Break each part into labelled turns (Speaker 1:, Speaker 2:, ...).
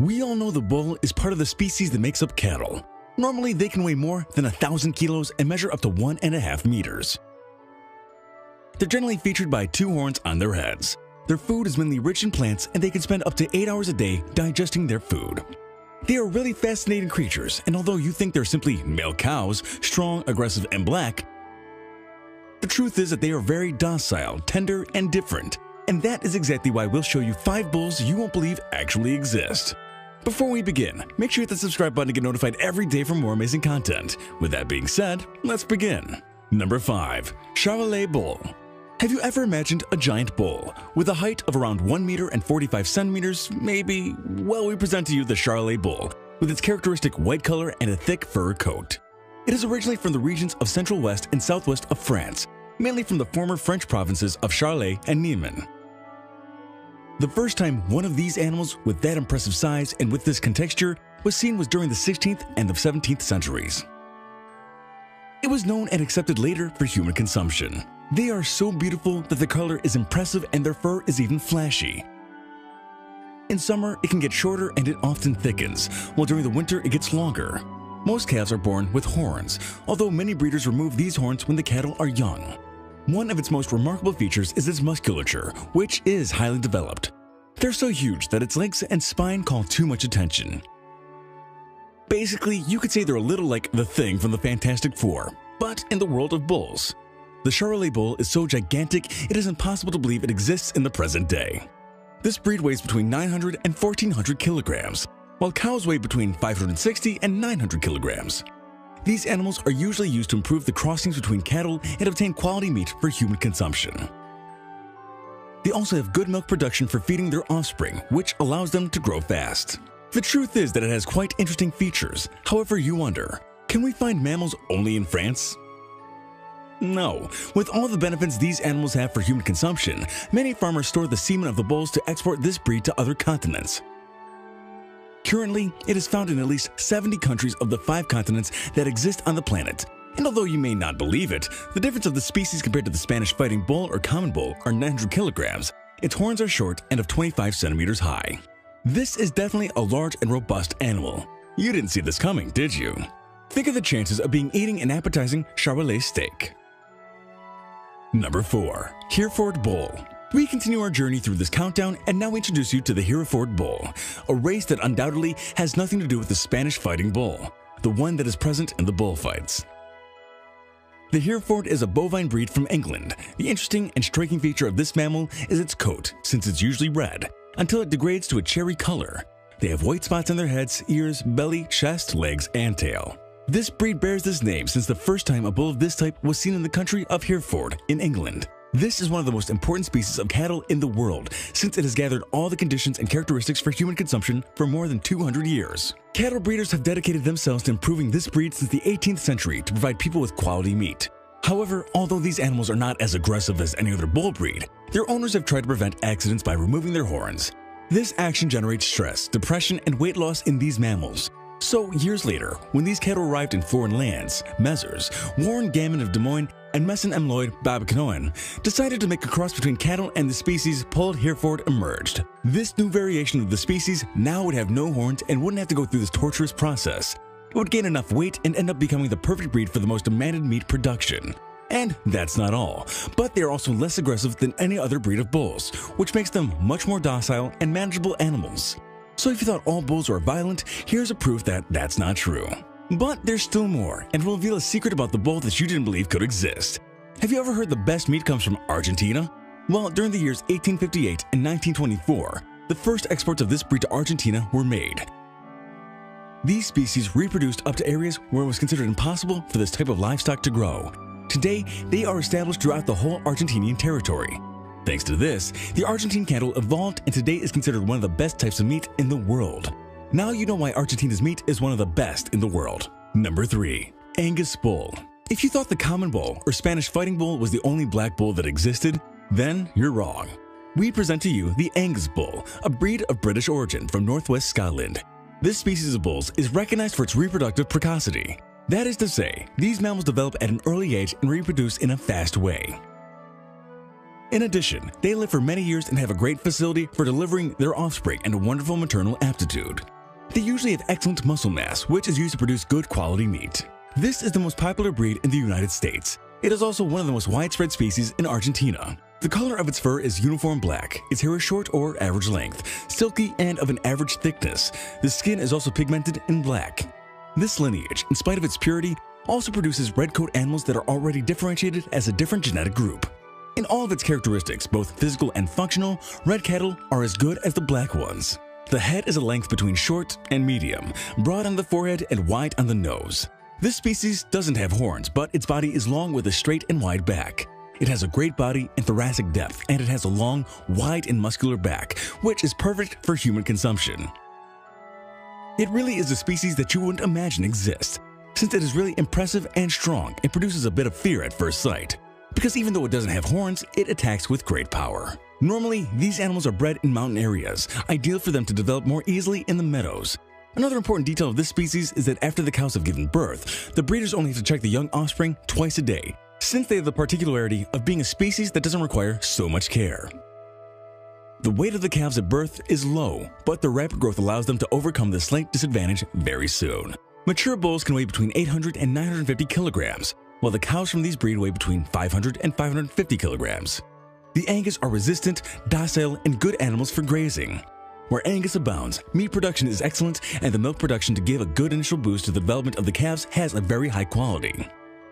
Speaker 1: We all know the bull is part of the species that makes up cattle. Normally, they can weigh more than 1,000 kilos and measure up to 1.5 meters. They're generally featured by 2 horns on their heads. Their food is mainly rich in plants, and they can spend up to 8 hours a day digesting their food. They are really fascinating creatures, and although you think they're simply male cows, strong, aggressive, and black, the truth is that they are very docile, tender, and different. And that is exactly why we'll show you 5 bulls you won't believe actually exist. Before we begin, make sure you hit the subscribe button to get notified every day for more amazing content. With that being said, let's begin. Number 5. Charolais Bull. Have you ever imagined a giant bull with a height of around 1 meter and 45 centimeters, maybe? Well, we present to you the Charolais Bull with its characteristic white color and a thick fur coat. It is originally from the regions of central west and southwest of France, mainly from the former French provinces of Charolais and Niemen. The first time one of these animals with that impressive size and with this contexture was seen was during the 16th and the 17th centuries. It was known and accepted later for human consumption. They are so beautiful that the color is impressive and their fur is even flashy. In summer, it can get shorter and it often thickens, while during the winter it gets longer. Most calves are born with horns, although many breeders remove these horns when the cattle are young. One of its most remarkable features is its musculature, which is highly developed. They're so huge that its legs and spine call too much attention. Basically, you could say they're a little like the Thing from the Fantastic Four, but in the world of bulls. The Charolais Bull is so gigantic it is impossible to believe it exists in the present day. This breed weighs between 900 and 1,400 kilograms, while cows weigh between 560 and 900 kilograms. These animals are usually used to improve the crossings between cattle and obtain quality meat for human consumption. They also have good milk production for feeding their offspring, which allows them to grow fast. The truth is that it has quite interesting features. However, you wonder, can we find mammals only in France? No. With all the benefits these animals have for human consumption, many farmers store the semen of the bulls to export this breed to other continents. Currently, it is found in at least 70 countries of the 5 continents that exist on the planet. And although you may not believe it, the difference of the species compared to the Spanish fighting bull or common bull are 900 kilograms. Its horns are short and of 25 centimeters high. This is definitely a large and robust animal. You didn't see this coming, did you? Think of the chances of eating an appetizing Charolais steak. Number 4. Hereford Bull. We continue our journey through this countdown and now introduce you to the Hereford Bull, a race that undoubtedly has nothing to do with the Spanish fighting bull, the one that is present in the bullfights. The Hereford is a bovine breed from England. The interesting and striking feature of this mammal is its coat, since it's usually red, until it degrades to a cherry color. They have white spots on their heads, ears, belly, chest, legs, and tail. This breed bears this name since the first time a bull of this type was seen in the country of Hereford in England. This is one of the most important species of cattle in the world, since it has gathered all the conditions and characteristics for human consumption for more than 200 years. Cattle breeders have dedicated themselves to improving this breed since the 18th century to provide people with quality meat. However, although these animals are not as aggressive as any other bull breed, their owners have tried to prevent accidents by removing their horns. This action generates stress, depression, and weight loss in these mammals. So, years later, when these cattle arrived in foreign lands, Messrs. Warren Gammon of Des Moines and Messon M. Lloyd Babacanoan decided to make a cross between cattle and the species Polled Hereford emerged. This new variation of the species now would have no horns and wouldn't have to go through this torturous process. It would gain enough weight and end up becoming the perfect breed for the most demanded meat production. And that's not all, but they are also less aggressive than any other breed of bulls, which makes them much more docile and manageable animals. So if you thought all bulls were violent, here's a proof that that's not true. But there's still more, and we'll reveal a secret about the bull that you didn't believe could exist. Have you ever heard the best meat comes from Argentina? Well, during the years 1858 and 1924, the first exports of this breed to Argentina were made. These species reproduced up to areas where it was considered impossible for this type of livestock to grow. Today, they are established throughout the whole Argentinian territory. Thanks to this, the Argentine cattle evolved and today is considered one of the best types of meat in the world. Now you know why Argentina's meat is one of the best in the world. Number 3. Angus Bull. If you thought the common bull or Spanish fighting bull was the only black bull that existed, then you're wrong. We present to you the Angus Bull, a breed of British origin from northwest Scotland. This species of bulls is recognized for its reproductive precocity. That is to say, these mammals develop at an early age and reproduce in a fast way. In addition, they live for many years and have a great facility for delivering their offspring and a wonderful maternal aptitude. They usually have excellent muscle mass, which is used to produce good quality meat. This is the most popular breed in the United States. It is also one of the most widespread species in Argentina. The color of its fur is uniform black. Its hair is short or average length, silky and of an average thickness. The skin is also pigmented in black. This lineage, in spite of its purity, also produces red coat animals that are already differentiated as a different genetic group. In all of its characteristics, both physical and functional, red cattle are as good as the black ones. The head is a length between short and medium, broad on the forehead and wide on the nose. This species doesn't have horns, but its body is long with a straight and wide back. It has a great body and thoracic depth, and it has a long, wide, and muscular back, which is perfect for human consumption. It really is a species that you wouldn't imagine exists, since it is really impressive and strong and produces a bit of fear at first sight. Because even though it doesn't have horns, it attacks with great power. Normally, these animals are bred in mountain areas, ideal for them to develop more easily in the meadows. Another important detail of this species is that after the cows have given birth, the breeders only have to check the young offspring twice a day, since they have the particularity of being a species that doesn't require so much care. The weight of the calves at birth is low, but their rapid growth allows them to overcome this slight disadvantage very soon. Mature bulls can weigh between 800 and 950 kilograms, while the cows from these breed weigh between 500 and 550 kilograms. The Angus are resistant, docile, and good animals for grazing. Where Angus abounds, meat production is excellent, and the milk production to give a good initial boost to the development of the calves has a very high quality.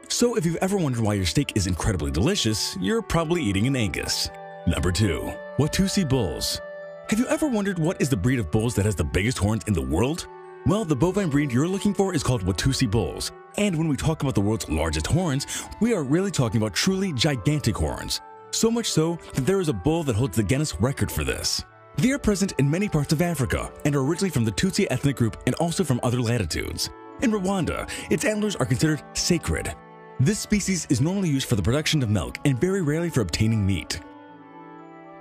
Speaker 1: So if you've ever wondered why your steak is incredibly delicious, you're probably eating an Angus. Number 2. Watusi bulls. Have you ever wondered what is the breed of bulls that has the biggest horns in the world? Well, the bovine breed you're looking for is called Watusi bulls. And when we talk about the world's largest horns, we are really talking about truly gigantic horns. So much so that there is a bull that holds the Guinness record for this. They are present in many parts of Africa and are originally from the Tutsi ethnic group and also from other latitudes. In Rwanda, its antlers are considered sacred. This species is normally used for the production of milk and very rarely for obtaining meat.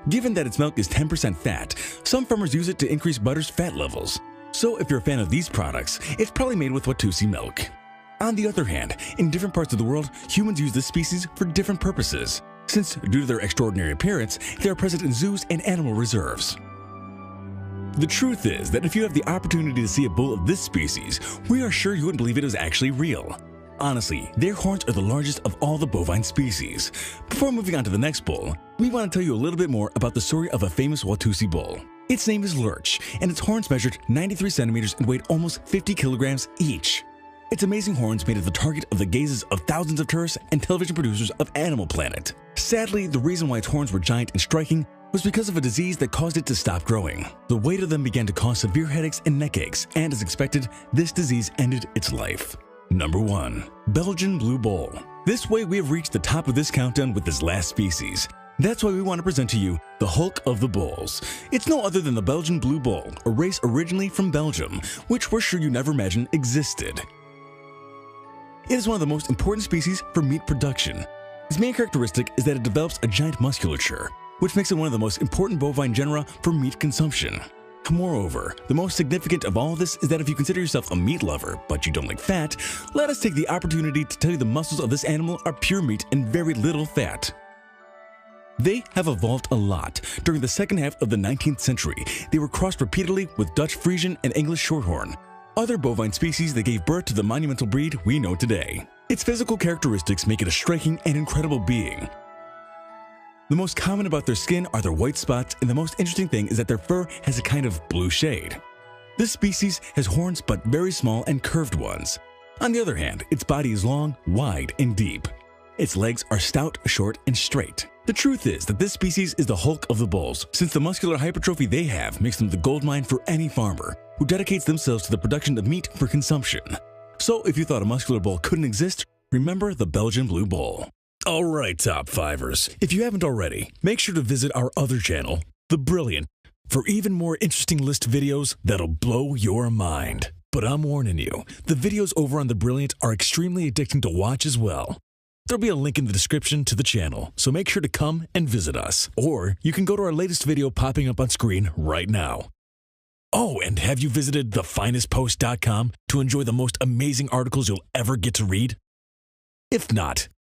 Speaker 1: Given that its milk is 10% fat, some farmers use it to increase butter's fat levels. So if you're a fan of these products, it's probably made with Watusi milk. On the other hand, in different parts of the world, humans use this species for different purposes, since due to their extraordinary appearance, they are present in zoos and animal reserves. The truth is that if you have the opportunity to see a bull of this species, we are sure you wouldn't believe it is actually real. Honestly, their horns are the largest of all the bovine species. Before moving on to the next bull, we want to tell you a little bit more about the story of a famous Watusi bull. Its name is Lurch, and its horns measured 93 centimeters and weighed almost 50 kilograms each. Its amazing horns made it the target of the gazes of thousands of tourists and television producers of Animal Planet. Sadly, the reason why its horns were giant and striking was because of a disease that caused it to stop growing. The weight of them began to cause severe headaches and neck aches, and as expected, this disease ended its life. Number 1. Belgian Blue Bull. This way we have reached the top of this countdown with this last species. That's why we want to present to you the Hulk of the Bulls. It's no other than the Belgian Blue Bull, a race originally from Belgium, which we're sure you never imagined existed. It is one of the most important species for meat production. Its main characteristic is that it develops a giant musculature, which makes it one of the most important bovine genera for meat consumption. Moreover, the most significant of all of this is that if you consider yourself a meat lover, but you don't like fat, let us take the opportunity to tell you the muscles of this animal are pure meat and very little fat. They have evolved a lot. During the second half of the 19th century, they were crossed repeatedly with Dutch Friesian and English Shorthorn, other bovine species that gave birth to the monumental breed we know today. Its physical characteristics make it a striking and incredible being. The most common about their skin are their white spots, and the most interesting thing is that their fur has a kind of blue shade. This species has horns but very small and curved ones. On the other hand, its body is long, wide, and deep. Its legs are stout, short, and straight. The truth is that this species is the Hulk of the bulls, since the muscular hypertrophy they have makes them the goldmine for any farmer who dedicates themselves to the production of meat for consumption. So if you thought a muscular bull couldn't exist, remember the Belgian Blue Bull. Alright, Top Fivers, if you haven't already, make sure to visit our other channel, The Brilliant, for even more interesting list videos that'll blow your mind. But I'm warning you, the videos over on The Brilliant are extremely addicting to watch as well. There'll be a link in the description to the channel, so make sure to come and visit us. Or you can go to our latest video popping up on screen right now. Oh, and have you visited TheFinestPost.com to enjoy the most amazing articles you'll ever get to read? If not,